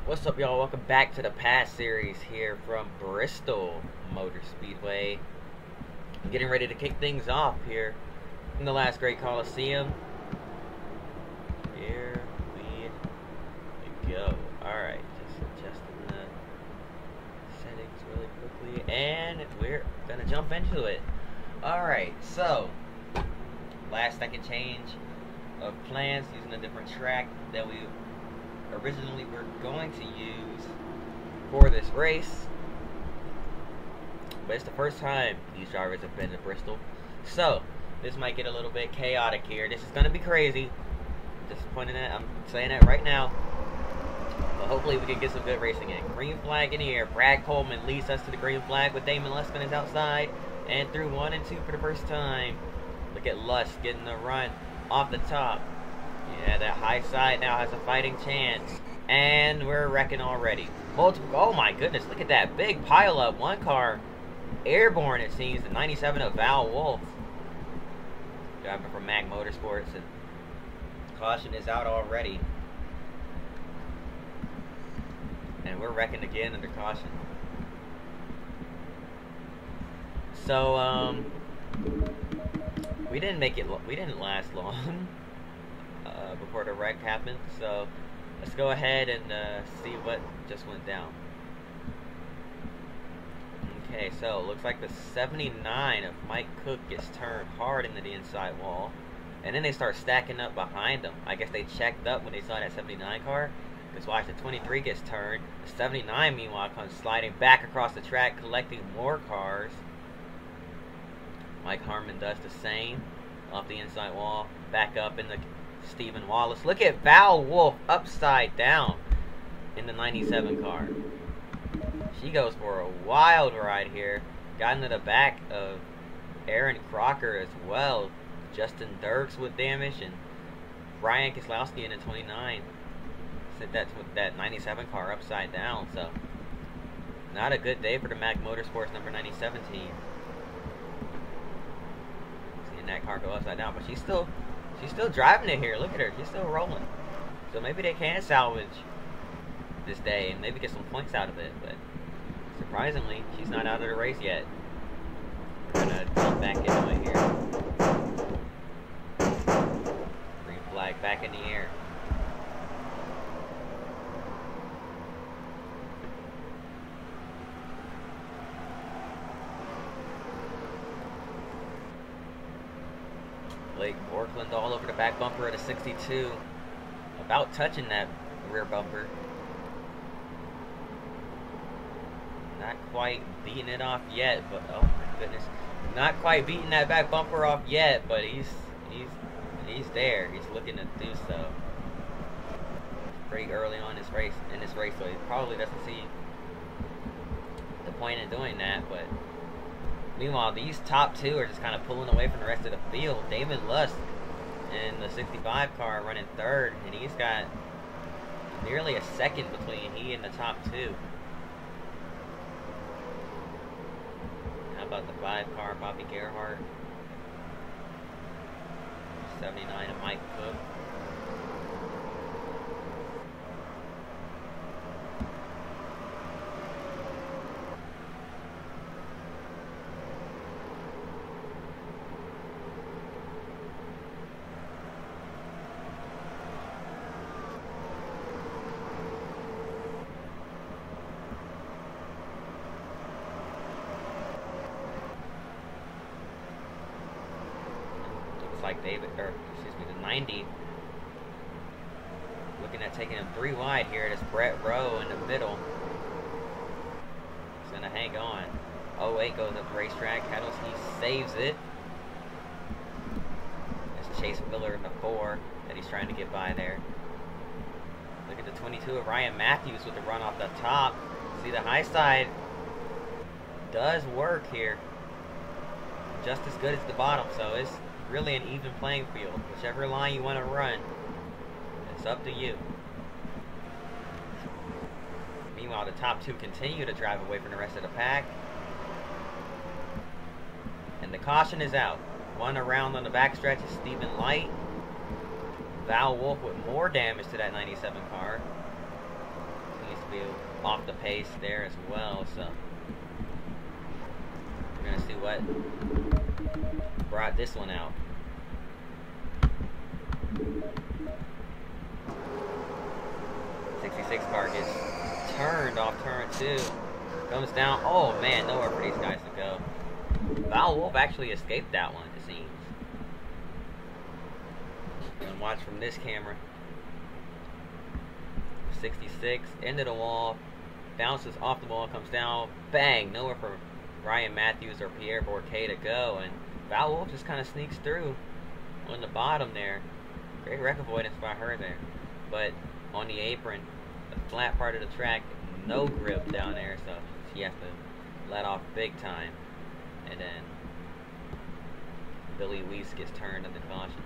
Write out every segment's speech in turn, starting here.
What's up, y'all? Welcome back to the Pass series here from Bristol Motor Speedway. I'm getting ready to kick things off here in the last great Coliseum. Here we go. Alright, just adjusting the settings really quickly, and we're gonna jump into it. Alright, so last second change of plans using a different track that we originally were going to use for this race, but it's the first time these drivers have been to Bristol, so this might get a little bit chaotic here. This is going to be crazy. Just pointing at, I'm saying that right now, but hopefully we can get some good racing in. Green flag in here. Brad Coleman leads us to the green flag with Damon Luskin is outside and through 1 and 2 for the first time. Look at Lusk getting the run off the top. Yeah, that high side now has a fighting chance. And we're wrecking already. Multiple, oh my goodness, look at that big pile up. One car airborne, it seems. The 97 of Val Wolf, driving from Mag Motorsports, and caution is out already. And we're wrecking again under caution. So, we didn't last long before the wreck happened, so let's go ahead and see what just went down. Okay, so it looks like the 79 of Mike Cook gets turned hard into the inside wall, and then they start stacking up behind them. I guess they checked up when they saw that 79 car, because watch, the 23 gets turned. The 79 meanwhile comes sliding back across the track, collecting more cars. Mike Harmon does the same off the inside wall, back up in the Stephen Wallace. Look at Val Wolf upside down in the 97 car. She goes for a wild ride here. Got into the back of Aaron Crocker as well. Justin Dirks with damage, and Brian Keselowski in the 29. Said that's with that 97 car upside down. So not a good day for the Mag Motorsports number 97 team. Seeing that car go upside down, but she's still driving it here. Look at her. She's still rolling. So maybe they can salvage this day and maybe get some points out of it. But surprisingly, she's not out of the race yet. We're going to jump back into it here. Green flag back in the air. Blake Borkland all over the back bumper of the 62. About touching that rear bumper. Not quite beating it off yet, but oh my goodness. Not quite beating that back bumper off yet, but he's there. He's looking to do so. Pretty early on in this race, so he probably doesn't see the point in doing that, but meanwhile, these top two are just kind of pulling away from the rest of the field. David Lusk in the 65 car running third, and he's got nearly a second between he and the top two. How about the 5 car, Bobby Gerhardt? 79 of Mike Cook. Like the 90 looking at taking him 3 wide here. It's Brett Rowe in the middle. He's gonna hang on. 08 goes up the racetrack. He saves it. It's Chase Miller in the 4 that he's trying to get by there. Look at the 22 of Ryan Matthews with the run off the top. See, the high side does work here. Just as good as the bottom, so it's really an even playing field. Whichever line you want to run, it's up to you. Meanwhile, the top two continue to drive away from the rest of the pack. And the caution is out. One around on the backstretch is Stephen Light. Val Wolf with more damage to that 97 car. He needs to be off the pace there as well, so we're gonna see what brought this one out. '66 car gets turned off turn 2. Comes down. Oh man, nowhere for these guys to go. Val Wolf actually escaped that one, it seems. And watch from this camera. 66 into the wall, bounces off the wall, comes down, bang, nowhere for Ryan Matthews or Pierre Bourquet to go, and Val Wolf just kind of sneaks through on the bottom there. Great wreck avoidance by her there, but on the apron, the flat part of the track, no grip down there, so she has to let off big time, and then Billy Weiss gets turned into caution.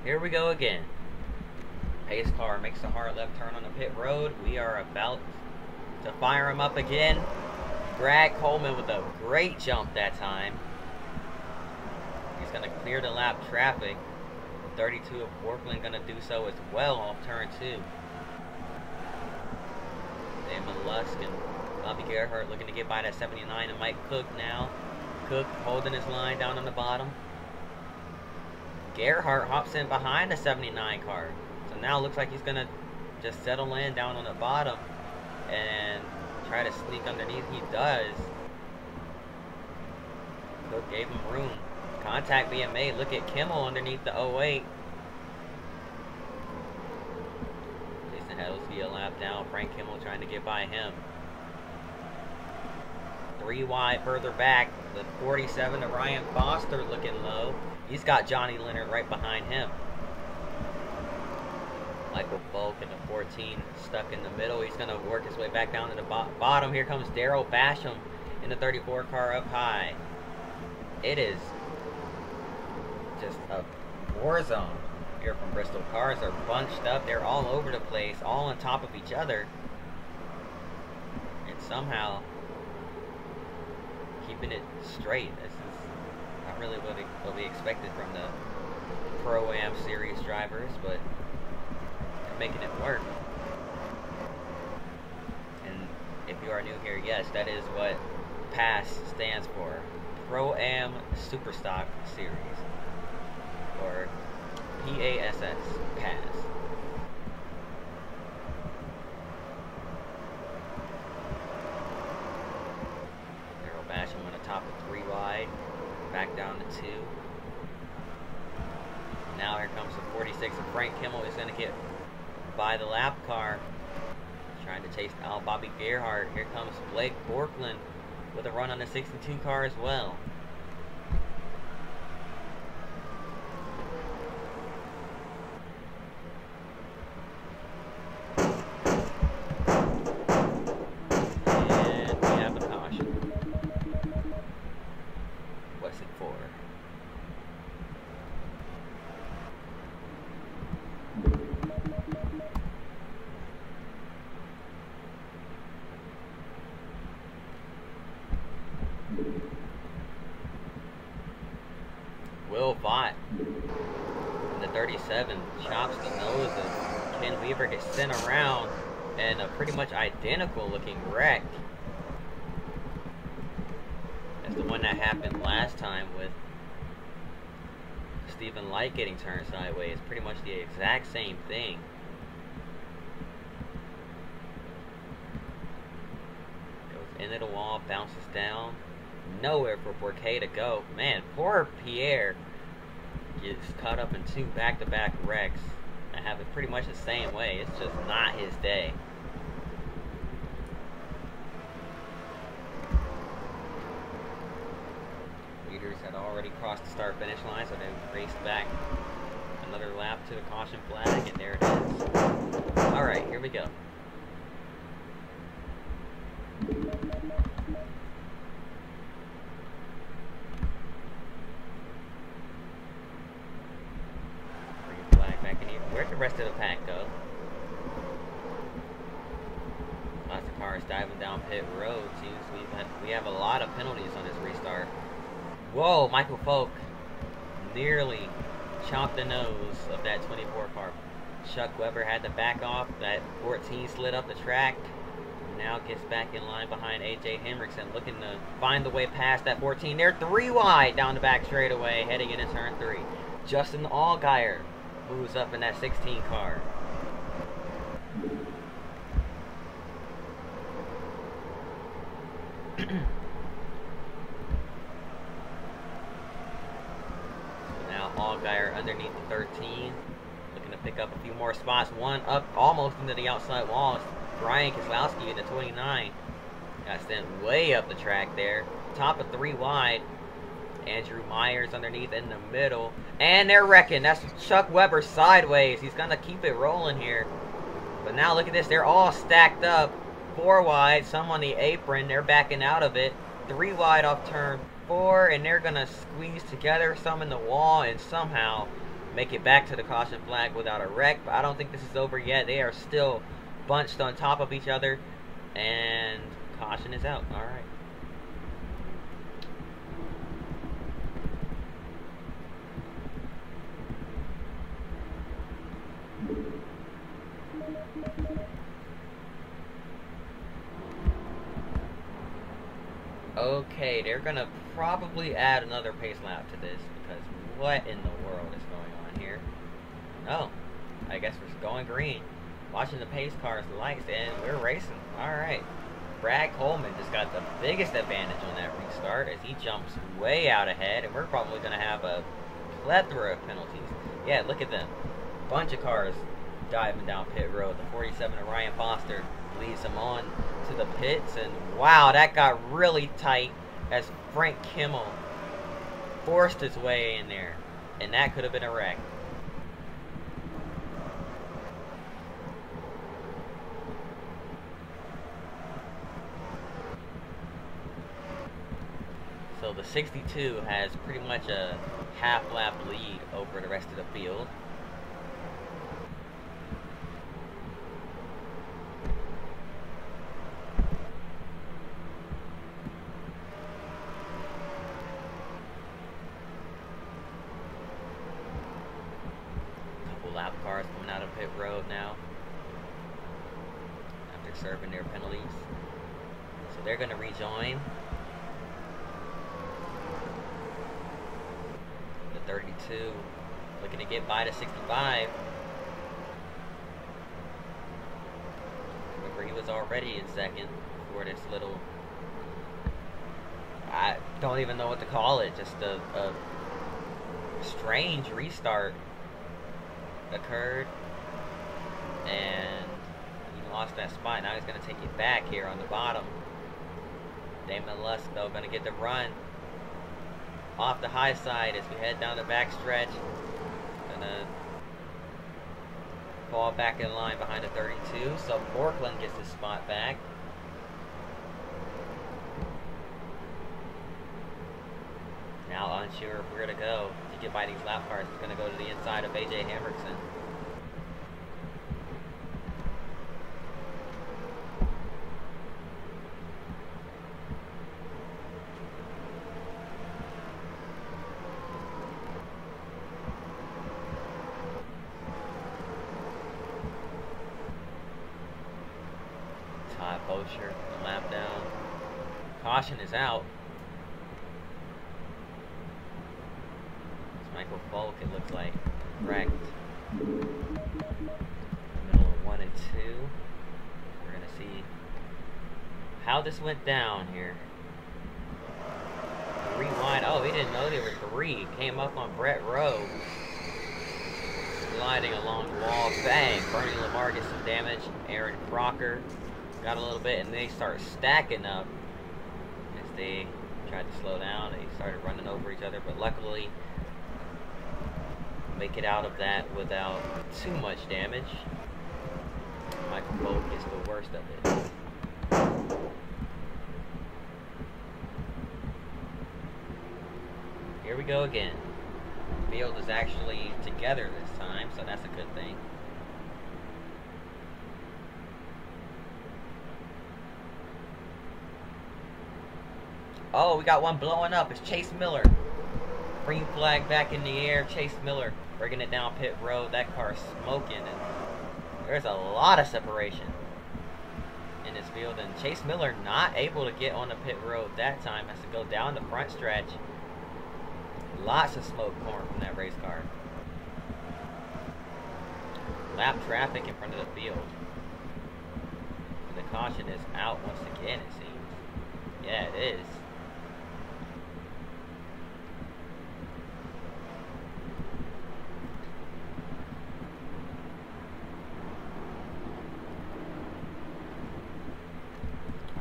Here we go again. Pace car makes a hard left turn on the pit road. We are about to fire him up again. Brad Coleman with a great jump that time. He's going to clear the lap traffic. 32 of Portland going to do so as well off turn 2. Damon Lusk and Bobby Gerhardt looking to get by that 79 and Mike Cook now. Cook holding his line down on the bottom. Gerhardt hops in behind the 79 car. So now it looks like he's going to just settle in down on the bottom and try to sneak underneath. He does. Cook gave him room. Contact being made. Look at Kimmel underneath the 08. Jason Hellesby a lap down. Frank Kimmel trying to get by him. 3 wide further back. The 47 of Ryan Foster looking low. He's got Johnny Leonard right behind him. Michael Volk in the 14 stuck in the middle. He's going to work his way back down to the bottom. Here comes Daryl Basham in the 34 car up high. It is just a war zone here from Bristol. Cars are bunched up. They're all over the place, all on top of each other. And somehow keeping it straight. This is not really what we expected from the Pro-Am Series drivers, but they're making it work. And if you are new here, yes, that is what PASS stands for. Pro-Am Superstock Series, or PASS, PASS. Daryl Basham on the top of 3 wide, back down to 2. Now here comes the 46 of Frank Kimmel. He's going to get by the lap car, trying to chase out Bobby Gerhardt. Here comes Blake Borkland with a run on the 62 car as well. And we have a caution. What's it for? Will Vaught in the 37 chops the nose of Ken Weaver, gets sent around, and a pretty much identical looking wreck as the one that happened last time with Stephen Light getting turned sideways. Pretty much the exact same thing. Goes into the wall, bounces down. Nowhere for Bourquet to go. Man, poor Pierre gets caught up in 2 back-to-back wrecks that have it pretty much the same way. It's just not his day. Leaders had already crossed the start-finish line, so they raced back another lap to the caution flag, and there it is. Alright, here we go. Where'd the rest of the pack go? cars diving down pit road. Seems we have a lot of penalties on this restart. Whoa, Michael Folk nearly chomped the nose of that 24 car. Chuck Weber had to back off. That 14 slid up the track. Now gets back in line behind AJ Henriksen, looking to find the way past that 14. They're 3 wide down the back straightaway, heading into turn 3. Justin Allgaier moves up in that 16 car. Now Allgaier underneath the 13, looking to pick up a few more spots. One up almost into the outside wall. Brian Keselowski in the 29 got sent way up the track there. Top of 3 wide. Andrew Myers underneath in the middle. And they're wrecking. That's Chuck Weber sideways. He's going to keep it rolling here. But now look at this. They're all stacked up. 4 wide. Some on the apron. They're backing out of it. 3 wide off turn 4. And they're going to squeeze together. Some in the wall. And somehow make it back to the caution flag without a wreck. But I don't think this is over yet. They are still bunched on top of each other. And caution is out. All right. Okay, they're gonna probably add another pace lap to this, because what in the world is going on here? Oh, I guess we're going green. Watching the pace cars lights, and we're racing. Alright. Brad Coleman just got the biggest advantage on that restart as he jumps way out ahead, and we're probably gonna have a plethora of penalties. Yeah, look at them. Bunch of cars diving down pit road. The 47 of Ryan Foster leads him on to the pits, and wow, that got really tight as Frank Kimmel forced his way in there, and that could have been a wreck. So the 62 has pretty much a half lap lead over the rest of the field. Lap cars coming out of pit road now after serving their penalties, so they're going to rejoin. The 32 looking to get by the 65. Remember, he was already in second for this little, I don't even know what to call it, just a strange restart occurred, and he lost that spot. Now he's going to take it back here on the bottom. Damon Lusk, though, going to get the run off the high side as we head down the back stretch. Gonna fall back in line behind the 32, so Borkland gets his spot back. Now unsure of where to go to get by these lap cars. He's going to go to the inside of AJ Henriksen. Todd Bosher, the lap down. Caution is out. Michael Folk, it looks like, wrecked. Middle of 1 and 2. We're going to see how this went down here. 3 wide. Oh, we didn't know there were 3. Came up on Brett Rowe. Sliding along the wall. Bang! Bernie Lamar gets some damage. Aaron Crocker got a little bit, and they start stacking up as they tried to slow down. They started running over each other, but luckily make it out of that without too much damage. Michael Folk gets the worst of it. Here we go again. Field is actually together this time, so that's a good thing. Oh, we got one blowing up. It's Chase Miller. Green flag back in the air. Chase Miller bringing it down pit road. That car's smoking, and there's a lot of separation in this field. And Chase Miller not able to get on the pit road that time. Has to go down the front stretch. Lots of smoke pouring from that race car. Lap traffic in front of the field. And the caution is out once again, it seems. Yeah, it is.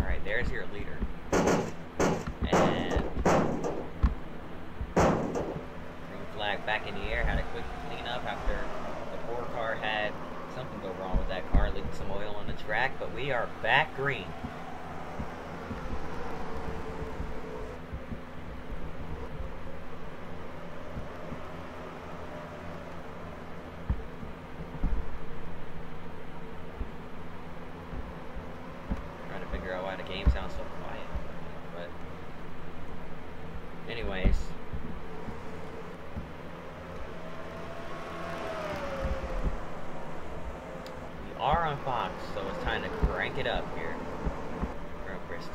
Alright, there's your leader. And green flag back in the air. Had a quick cleanup after the 4 car had something go wrong with that car, leaking some oil on the track, but we are back green. Trying to figure out why the game sounds so quiet, but anyways. Are on Fox, so it's time to crank it up here from Bristol.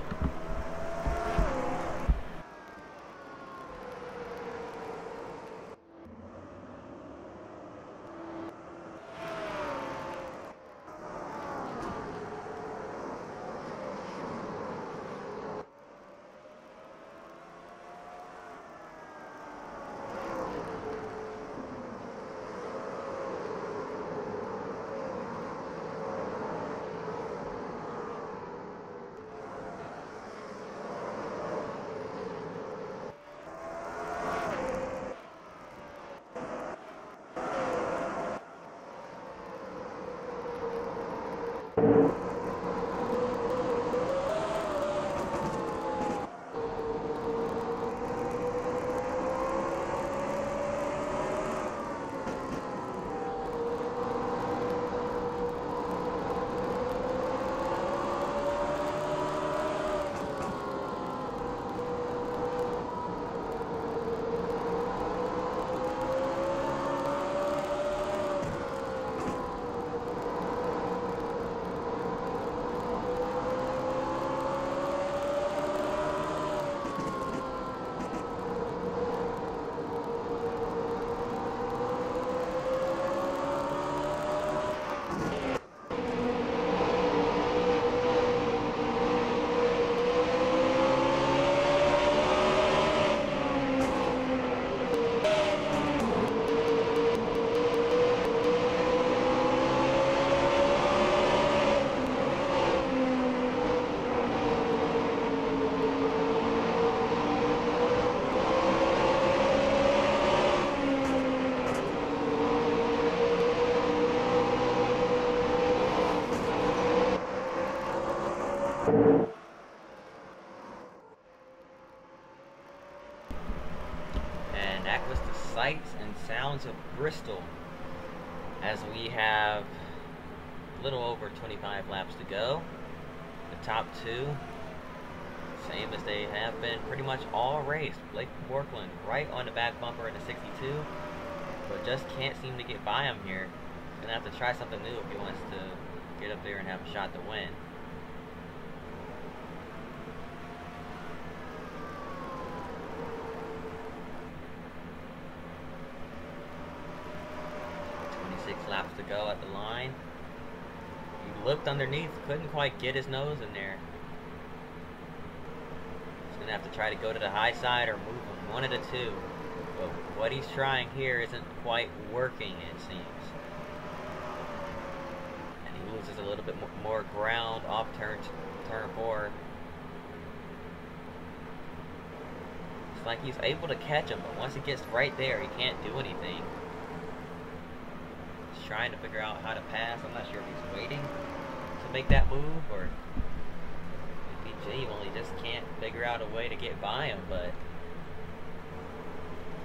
And that was the sights and sounds of Bristol, as we have a little over 25 laps to go. The top 2, same as they have been pretty much all race. Blake Borkland right on the back bumper in the 62, but just can't seem to get by him here. Gonna have to try something new if he wants to get up there and have a shot to win. Laps to go at the line. He looked underneath, couldn't quite get his nose in there. He's gonna have to try to go to the high side or move him, one of the two. But what he's trying here isn't quite working, it seems. And he loses a little bit more ground off turn 4. It's like he's able to catch him, but once he gets right there, he can't do anything. Trying to figure out how to pass. I'm not sure if he's waiting to make that move or if he genuinely just can't figure out a way to get by him. But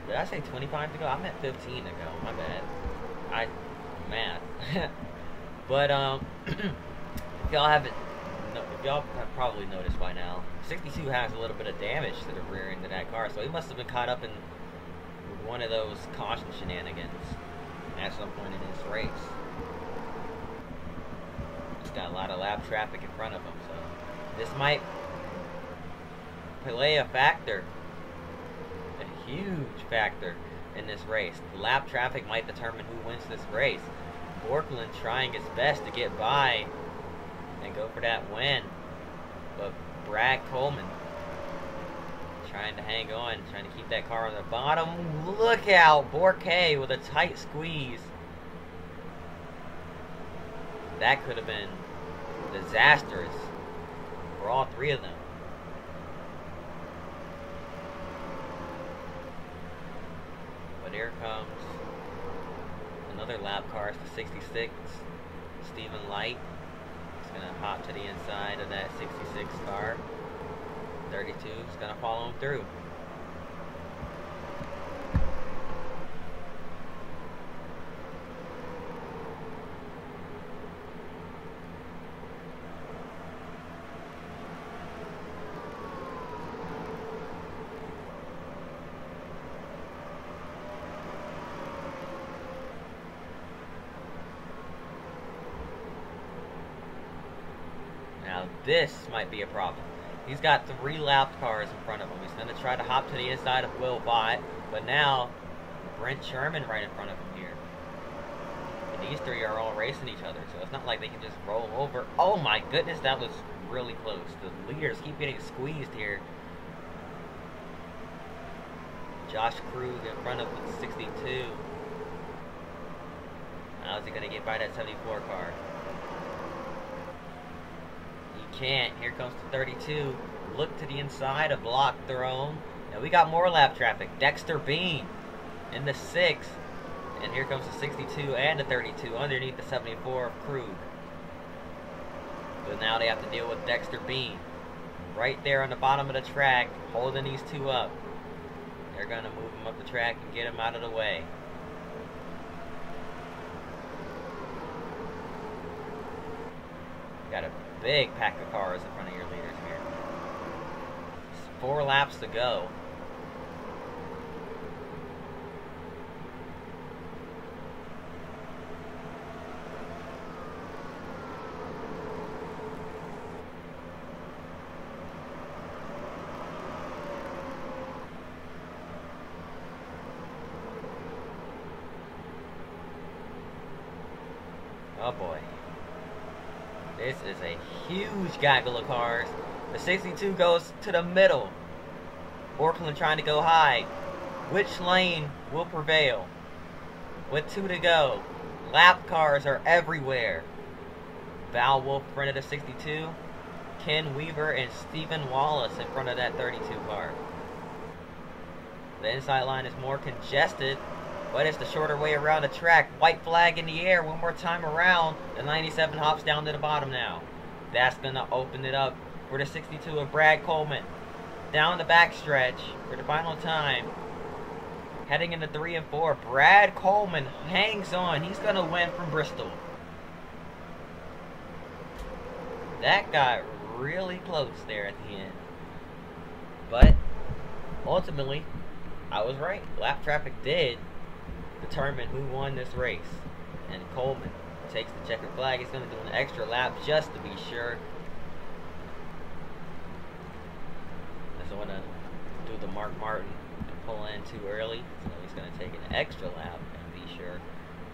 did I say 25 to go? I meant 15 to go. My bad. Math. But if y'all haven't, if y'all have probably noticed by now, 62 has a little bit of damage to the rear end of that car, so he must have been caught up in one of those caution shenanigans at some point in this race. He's got a lot of lap traffic in front of him, so this might play a factor, a huge factor in this race. The lap traffic might determine who wins this race. Borkland trying his best to get by and go for that win, but Brad Coleman trying to hang on, trying to keep that car on the bottom. Look out, Bourque with a tight squeeze. That could have been disastrous for all three of them. But here comes another lap car. It's the 66, Stephen Light. He's going to hop to the inside of that 66 car. 32 is going to follow him through. Now this might be a problem. He's got 3 lap cars in front of him. He's going to try to hop to the inside of Will Bott, but now Brent Sherman right in front of him here. And these 3 are all racing each other, so it's not like they can just roll over. Oh my goodness, that was really close. The leaders keep getting squeezed here. Josh Krug in front of 62. How is he going to get by that 74 car? Can't. Here comes the 32. Look to the inside, a block thrown. Now we got more lap traffic. Dexter Bean in the 6. And here comes the 62 and the 32 underneath the 74 of Krug. But now they have to deal with Dexter Bean right there on the bottom of the track, holding these 2 up. They're going to move him up the track and get him out of the way. Got a big pack of cars in front of your leaders here. 4 laps to go. Oh boy. This is a huge gaggle of cars. The 62 goes to the middle. Borkland trying to go high. Which lane will prevail? With 2 to go. Lap cars are everywhere. Val Wolf in front of the 62. Ken Weaver and Stephen Wallace in front of that 32 car. The inside line is more congested, but it's the shorter way around the track. White flag in the air one more time around. The 97 hops down to the bottom now. That's going to open it up for the 62 of Brad Coleman. Down the backstretch for the final time. Heading into 3 and 4. Brad Coleman hangs on. He's going to win from Bristol. That got really close there at the end. But ultimately, I was right. Lap traffic did determine who won this race. And Coleman takes the checkered flag. He's going to do an extra lap just to be sure. Doesn't want to do the Mark Martin and pull in too early. So he's going to take an extra lap and be sure.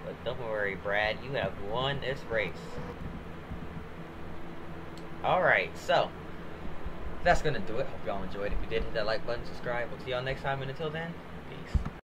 But don't worry, Brad. You have won this race. Alright, so that's going to do it. Hope y'all enjoyed. If you did, hit that like button, subscribe. We'll see y'all next time. And until then, peace.